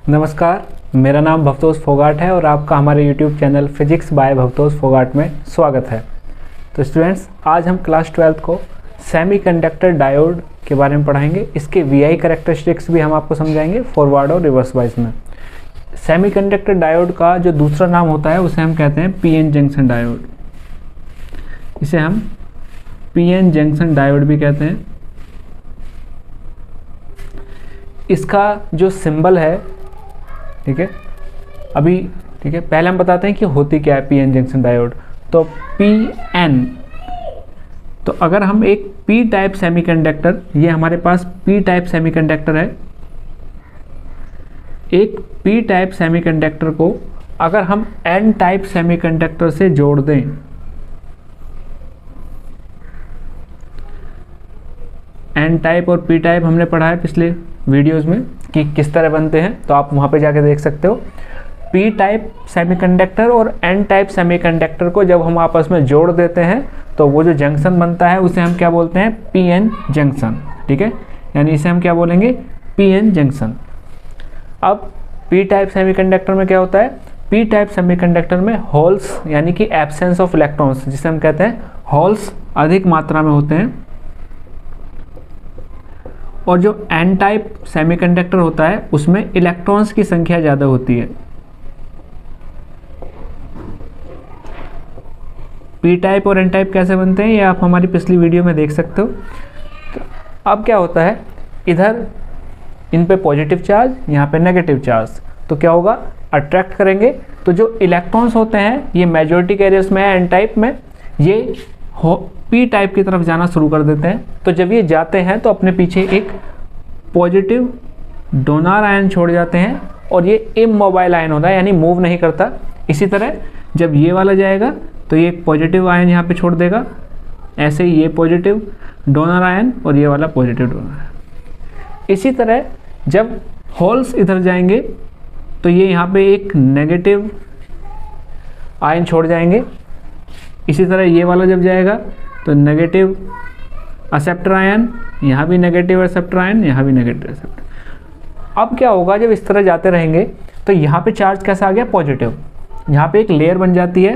नमस्कार, मेरा नाम भवतोष फोगाट है और आपका हमारे YouTube channel physics by Bhavtosh Phogat में स्वागत है। तो स्टूडेंट्स, आज हम क्लास 12th को सेमीकंडक्टर डायोड के बारे में पढ़ाएंगे। इसके VI कैरेक्टरिस्टिक्स भी हम आपको समझाएंगे फॉरवर्ड और रिवर्स वाइज में। सेमीकंडक्टर डायोड का जो दूसरा नाम होता है उसे हम कहते हैं PN जंक्शन डायोड। इसे हम PN जंक्शन डायोड भी कहते हैं। इसका जो सिंबल है, ठीक है, अभी ठीक है, पहले हम बताते हैं कि होती क्या है PN जंक्शन डायोड। तो PN, तो अगर हम एक P टाइप सेमीकंडक्टर, ये हमारे पास P टाइप सेमीकंडक्टर है, एक P टाइप सेमीकंडक्टर को अगर हम N टाइप सेमीकंडक्टर से जोड़ दें, N टाइप और P टाइप हमने पढ़ा है पिछले वीडियोस में कि किस तरह बनते हैं, तो आप वहाँ पे जाके देख सकते हो। P टाइप सेमीकंडक्टर और N टाइप सेमीकंडक्टर को जब हम आपस में जोड़ देते हैं तो वो जो जंक्शन बनता है उसे हम क्या बोलते हैं? PN junction. ठीक है, यानी इसे हम क्या बोलेंगे? PN junction. अब P टाइप सेमीकंडक्टर में क्या होता है? P टाइप सेमीकंडक्टर में होल्स यानी कि एब्सेंस ऑफ इलेक्ट्रॉन्स, जिसे हम कहते हैं होल्स, अधिक मात्रा में होते हैं। और जो N टाइप सेमीकंडक्टर होता है उसमें इलेक्ट्रॉन्स की संख्या ज़्यादा होती है। P टाइप और N टाइप कैसे बनते हैं ये आप हमारी पिछली वीडियो में देख सकते हो। तो अब क्या होता है, इधर इन पे पॉजिटिव चार्ज, यहाँ पे नेगेटिव चार्ज, तो क्या होगा? अट्रैक्ट करेंगे। तो जो इलेक्ट्रॉन्स होते हैं ये मेजॉरिटी कैरियर्स में है N टाइप में, ये P टाइप की तरफ जाना शुरू कर देते हैं। तो जब ये जाते हैं तो अपने पीछे एक पॉजिटिव डोनर आयन छोड़ जाते हैं और ये इमोबाइल आयन होता है, यानी मूव नहीं करता। इसी तरह जब ये वाला जाएगा तो ये एक पॉजिटिव आयन यहाँ पे छोड़ देगा, ऐसे ही ये पॉजिटिव डोनर आयन और ये वाला पॉजिटिव डोनर। इसी तरह जब होल्स इधर जाएंगे तो ये यहाँ पे एक नेगेटिव आयन छोड़ जाएंगे। इसी तरह ये वाला जब जाएगा तो नेगेटिव एक्सेप्टर आयन, यहाँ भी नेगेटिव एक्सेप्टर आयन, यहाँ भी नेगेटिव एक्सेप्टर। अब क्या होगा, जब इस तरह जाते रहेंगे तो यहाँ पे चार्ज कैसा आ गया? पॉजिटिव। यहाँ पे एक लेयर बन जाती है,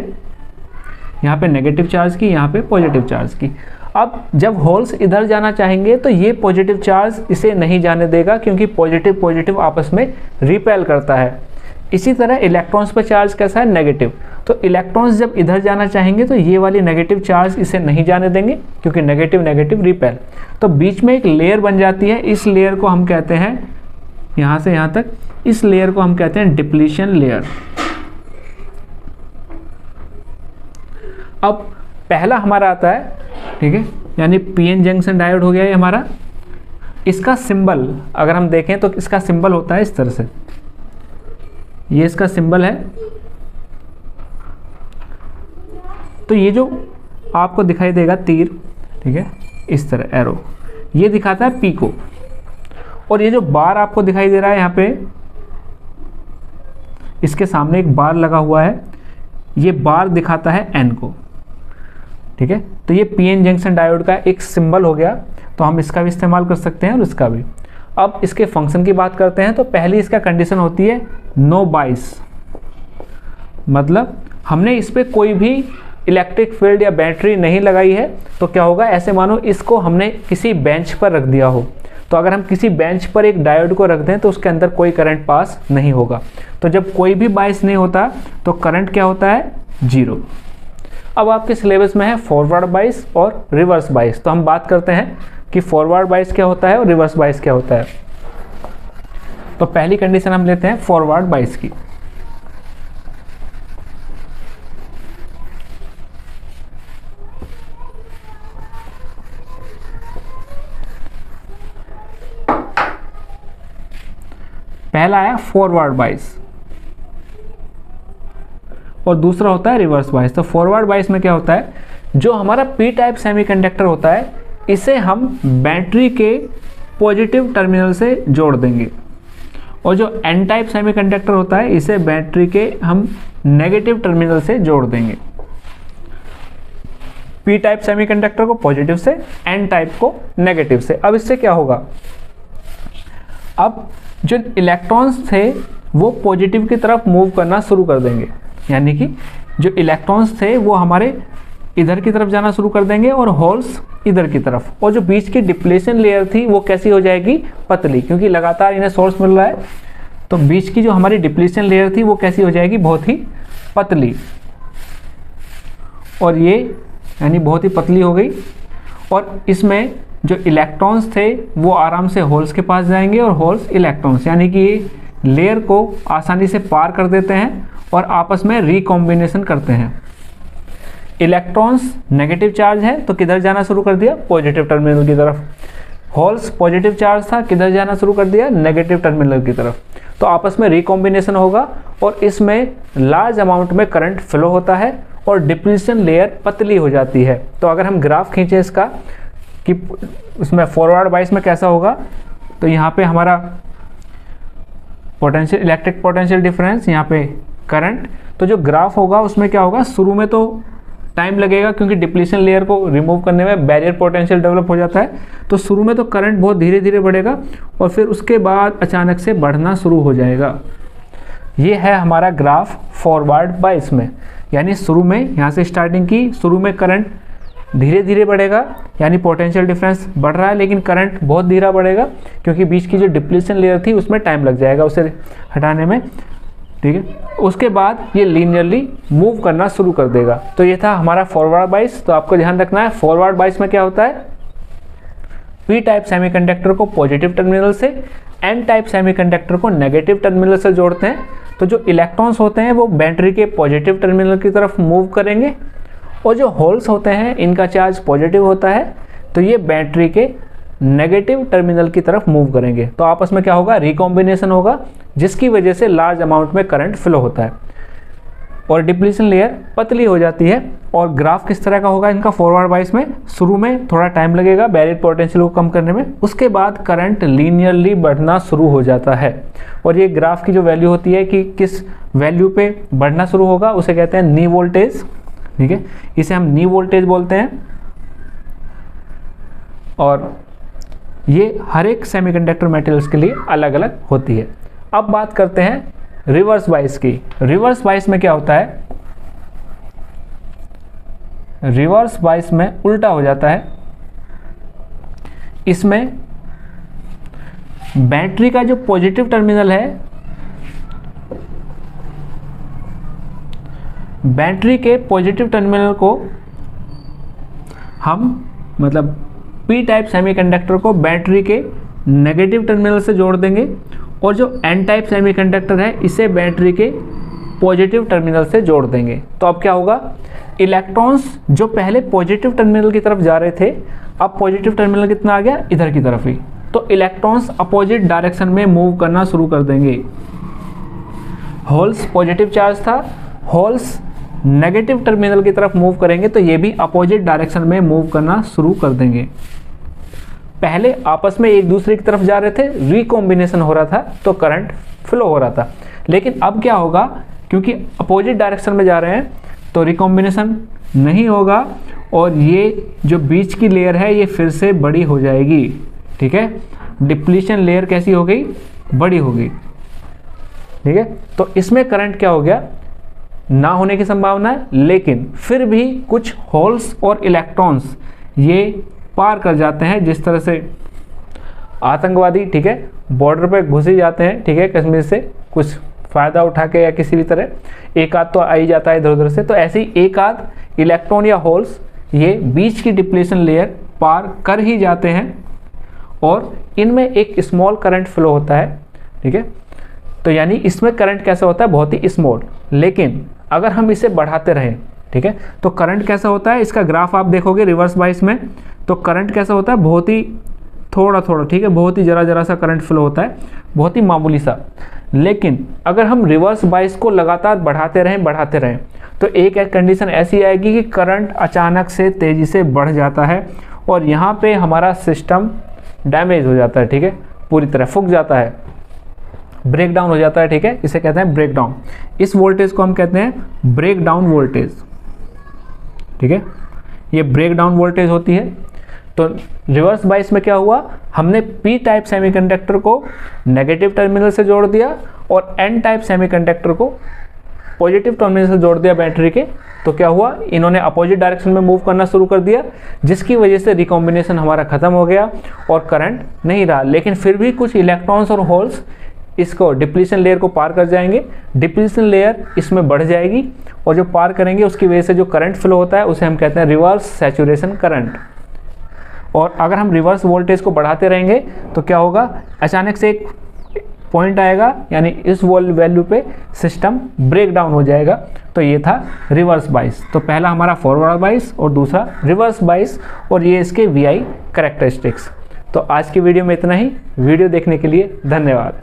यहाँ पे नेगेटिव चार्ज की, यहाँ पे पॉजिटिव चार्ज की। अब जब होल्स इधर जाना चाहेंगे तो ये पॉजिटिव चार्ज इसे नहीं जाने देगा, क्योंकि पॉजिटिव पॉजिटिव आपस में रिपेल करता है। इसी तरह इलेक्ट्रॉन्स पर चार्ज कैसा है? नेगेटिव। तो इलेक्ट्रॉन्स जब इधर जाना चाहेंगे तो ये वाली नेगेटिव चार्ज इसे नहीं जाने देंगे, क्योंकि नेगेटिव नेगेटिव रिपेल। तो बीच में एक लेयर बन जाती है, इस लेयर को हम कहते हैं, यहाँ से यहाँ तक, इस लेयर को हम कहते हैं डिप्लीशन लेयर। अब पहला हमारा आता है, ठीक है, यानी PN जंक्शन डायोड हो गया ये हमारा। इसका सिंबल अगर हम देखें तो इसका सिंबल होता है इस तरह से, ये इसका सिंबल है। तो ये जो आपको दिखाई देगा तीर, ठीक है, इस तरह एरो, ये दिखाता है P को। और ये जो बार आपको दिखाई दे रहा है यहाँ पे, इसके सामने एक बार लगा हुआ है, ये बार दिखाता है N को। ठीक है, तो ये PN जंक्शन डायोड का एक सिंबल हो गया। तो हम इसका भी इस्तेमाल कर सकते हैं और इसका भी। अब इसके फंक्शन की बात करते हैं तो पहली इसका कंडीशन होती है नो बाइस, मतलब हमने इस पर कोई भी इलेक्ट्रिक फील्ड या बैटरी नहीं लगाई है। तो क्या होगा, ऐसे मानो इसको हमने किसी बेंच पर रख दिया हो। तो अगर हम किसी बेंच पर एक डायोड को रख दें तो उसके अंदर कोई करंट पास नहीं होगा। तो जब कोई भी बाइस नहीं होता तो करंट क्या होता है? 0। अब आपके सिलेबस में है फॉरवर्ड बाइस और रिवर्स बाइस। तो हम बात करते हैं कि फॉरवर्ड बाइस क्या होता है और रिवर्स बाइस क्या होता है। तो पहली कंडीशन हम लेते हैं फॉरवर्ड बाइस की। पहला आया फॉरवर्ड बाइस और दूसरा होता है रिवर्स बाइस। तो फॉरवर्ड बाइस में क्या होता है, जो हमारा P टाइप सेमीकंडक्टर होता है इसे हम बैटरी के पॉजिटिव टर्मिनल से जोड़ देंगे, और जो N टाइप सेमीकंडक्टर होता है इसे बैटरी के हम नेगेटिव टर्मिनल से जोड़ देंगे। P टाइप सेमीकंडक्टर को पॉजिटिव से, N टाइप को नेगेटिव से। अब इससे क्या होगा, अब जो इलेक्ट्रॉन्स थे वो पॉजिटिव की तरफ मूव करना शुरू कर देंगे, यानी कि जो इलेक्ट्रॉन्स थे वो हमारे इधर की तरफ जाना शुरू कर देंगे और होल्स इधर की तरफ। और जो बीच की डिप्लीशन लेयर थी वो कैसी हो जाएगी, पतली, क्योंकि लगातार इन्हें सोर्स मिल रहा है, तो बीच की जो हमारी डिप्लीशन लेयर थी वो कैसी हो जाएगी, बहुत ही पतली। और ये यानी बहुत ही पतली हो गई, और इसमें जो इलेक्ट्रॉन्स थे वो आराम से होल्स के पास जाएंगे और होल्स इलेक्ट्रॉन्स, यानी कि ये लेयर को आसानी से पार कर देते हैं और आपस में रिकॉम्बिनेशन करते हैं। इलेक्ट्रॉन्स नेगेटिव चार्ज है तो किधर जाना शुरू कर दिया, पॉजिटिव टर्मिनल की तरफ। होल्स पॉजिटिव चार्ज था, किधर जाना शुरू कर दिया, नेगेटिव टर्मिनल की तरफ। तो आपस में रिकॉम्बिनेशन होगा और इसमें लार्ज अमाउंट में करंट फ्लो होता है और डिप्लीशन लेयर पतली हो जाती है। तो अगर हम ग्राफ खींचे इसका कि उसमें फॉरवर्ड बाइस में कैसा होगा, तो यहाँ पे हमारा पोटेंशियल, इलेक्ट्रिक पोटेंशियल डिफरेंस, यहाँ पे करंट, तो जो ग्राफ होगा उसमें क्या होगा, शुरू में तो टाइम लगेगा क्योंकि डिप्लीशन लेयर को रिमूव करने में बैरियर पोटेंशियल डेवलप हो जाता है, तो शुरू में तो करंट बहुत धीरे धीरे बढ़ेगा और फिर उसके बाद अचानक से बढ़ना शुरू हो जाएगा। ये है हमारा ग्राफ फॉरवर्ड बाइस में, यानी शुरू में यहाँ से स्टार्टिंग की, शुरू में करंट धीरे धीरे बढ़ेगा, यानी पोटेंशियल डिफरेंस बढ़ रहा है लेकिन करंट बहुत धीरे बढ़ेगा क्योंकि बीच की जो डिप्लीशन लेयर थी उसमें टाइम लग जाएगा उसे हटाने में, ठीक है। उसके बाद ये लीनियरली मूव करना शुरू कर देगा। तो ये था हमारा फॉरवर्ड बाइस। तो आपको ध्यान रखना है फॉरवर्ड बाइस में क्या होता है, पी टाइप सेमीकंडक्टर को पॉजिटिव टर्मिनल से, एन टाइप सेमीकंडक्टर को नेगेटिव टर्मिनल से जोड़ते हैं। तो जो इलेक्ट्रॉन्स होते हैं वो बैटरी के पॉजिटिव टर्मिनल की तरफ मूव करेंगे और जो होल्स होते हैं इनका चार्ज पॉजिटिव होता है तो ये बैटरी के नेगेटिव टर्मिनल की तरफ मूव करेंगे। तो आपस में क्या होगा, रिकॉम्बिनेशन होगा, जिसकी वजह से लार्ज अमाउंट में करंट फ्लो होता है और डिप्लीशन लेयर पतली हो जाती है। और ग्राफ किस तरह का होगा इनका फॉरवर्ड बाइस में, शुरू में थोड़ा टाइम लगेगा बैरियर पोटेंशियल को कम करने में, उसके बाद करंट लीनियरली बढ़ना शुरू हो जाता है। और ये ग्राफ की जो वैल्यू होती है कि किस वैल्यू पे बढ़ना शुरू होगा उसे कहते हैं नी वोल्टेज, ठीक है, इसे हम नी वोल्टेज बोलते हैं। और ये हर एक सेमीकंडक्टर मटेरियल्स के लिए अलग अलग होती है। अब बात करते हैं रिवर्स बाइस की। रिवर्स बाइस में क्या होता है, रिवर्स बाइस में उल्टा हो जाता है। इसमें बैटरी का जो पॉजिटिव टर्मिनल है, बैटरी के पॉजिटिव टर्मिनल को हम मतलब पी टाइप सेमीकंडक्टर को बैटरी के नेगेटिव टर्मिनल से जोड़ देंगे और जो एन टाइप सेमीकंडक्टर है इसे बैटरी के पॉजिटिव टर्मिनल से जोड़ देंगे। तो अब क्या होगा, इलेक्ट्रॉन्स जो पहले पॉजिटिव टर्मिनल की तरफ जा रहे थे अब पॉजिटिव टर्मिनल कितना आ गया, इधर की तरफ ही, तो इलेक्ट्रॉन्स अपोजिट डायरेक्शन में मूव करना शुरू कर देंगे। होल्स पॉजिटिव चार्ज था, होल्स नेगेटिव टर्मिनल की तरफ मूव करेंगे तो ये भी अपोजिट डायरेक्शन में मूव करना शुरू कर देंगे। पहले आपस में एक दूसरे की तरफ जा रहे थे, रिकॉम्बिनेशन हो रहा था तो करंट फ्लो हो रहा था, लेकिन अब क्या होगा, क्योंकि अपोजिट डायरेक्शन में जा रहे हैं तो रिकॉम्बिनेशन नहीं होगा और ये जो बीच की लेयर है ये फिर से बड़ी हो जाएगी, ठीक है, डिप्लीशन लेयर कैसी हो गई, बड़ी हो गई, ठीक है। तो इसमें करंट क्या हो गया, ना होने की संभावना है, लेकिन फिर भी कुछ होल्स और इलेक्ट्रॉन्स ये पार कर जाते हैं। जिस तरह से आतंकवादी, ठीक है, बॉर्डर पे घुस ही जाते हैं, ठीक है, कश्मीर से कुछ फ़ायदा उठा के या किसी भी तरह, एक आध तो आ ही जाता है इधर उधर से, तो ऐसे ही एक आध इलेक्ट्रॉन या होल्स ये बीच की डिप्लीशन लेयर पार कर ही जाते हैं और इनमें एक स्मॉल करंट फ्लो होता है, ठीक है। तो यानी इसमें करंट कैसा होता है, बहुत ही स्मॉल, लेकिन अगर हम इसे बढ़ाते रहें, ठीक है, तो करंट कैसा होता है, इसका ग्राफ आप देखोगे रिवर्स बाइस में, तो करंट कैसा होता है, बहुत ही थोड़ा थोड़ा, ठीक है, बहुत ही जरा जरा सा करंट फ्लो होता है, बहुत ही मामूली सा। लेकिन अगर हम रिवर्स बाइस को लगातार बढ़ाते रहें तो एक कंडीशन ऐसी आएगी कि करंट अचानक से तेज़ी से बढ़ जाता है और यहाँ पे हमारा सिस्टम डैमेज हो जाता है, ठीक है, पूरी तरह फूक जाता है, ब्रेक डाउन हो जाता है, ठीक है, इसे कहते हैं ब्रेक डाउन। इस वोल्टेज को हम कहते हैं ब्रेक डाउन वोल्टेज, ठीक है, ये ब्रेक डाउन वोल्टेज होती है। तो रिवर्स बाइस में क्या हुआ, हमने पी टाइप सेमीकंडक्टर को नेगेटिव टर्मिनल से जोड़ दिया और एन टाइप सेमीकंडक्टर को पॉजिटिव टर्मिनल से जोड़ दिया बैटरी के, तो क्या हुआ, इन्होंने अपोजिट डायरेक्शन में मूव करना शुरू कर दिया, जिसकी वजह से रिकॉम्बिनेशन हमारा ख़त्म हो गया और करंट नहीं रहा। लेकिन फिर भी कुछ इलेक्ट्रॉन्स और होल्स इसको डिप्लीशन लेयर को पार कर जाएंगे, डिप्लीशन लेयर इसमें बढ़ जाएगी और जो पार करेंगे उसकी वजह से जो करंट फ्लो होता है उसे हम कहते हैं रिवर्स सैचुरेशन करंट। और अगर हम रिवर्स वोल्टेज को बढ़ाते रहेंगे तो क्या होगा, अचानक से एक पॉइंट आएगा, यानी इस वैल्यू पे सिस्टम ब्रेक डाउन हो जाएगा। तो ये था रिवर्स बाइस। तो पहला हमारा फॉरवर्ड बाइस और दूसरा रिवर्स बाइस, और ये इसके VI कैरेक्टरिस्टिक्स। तो आज की वीडियो में इतना ही। वीडियो देखने के लिए धन्यवाद।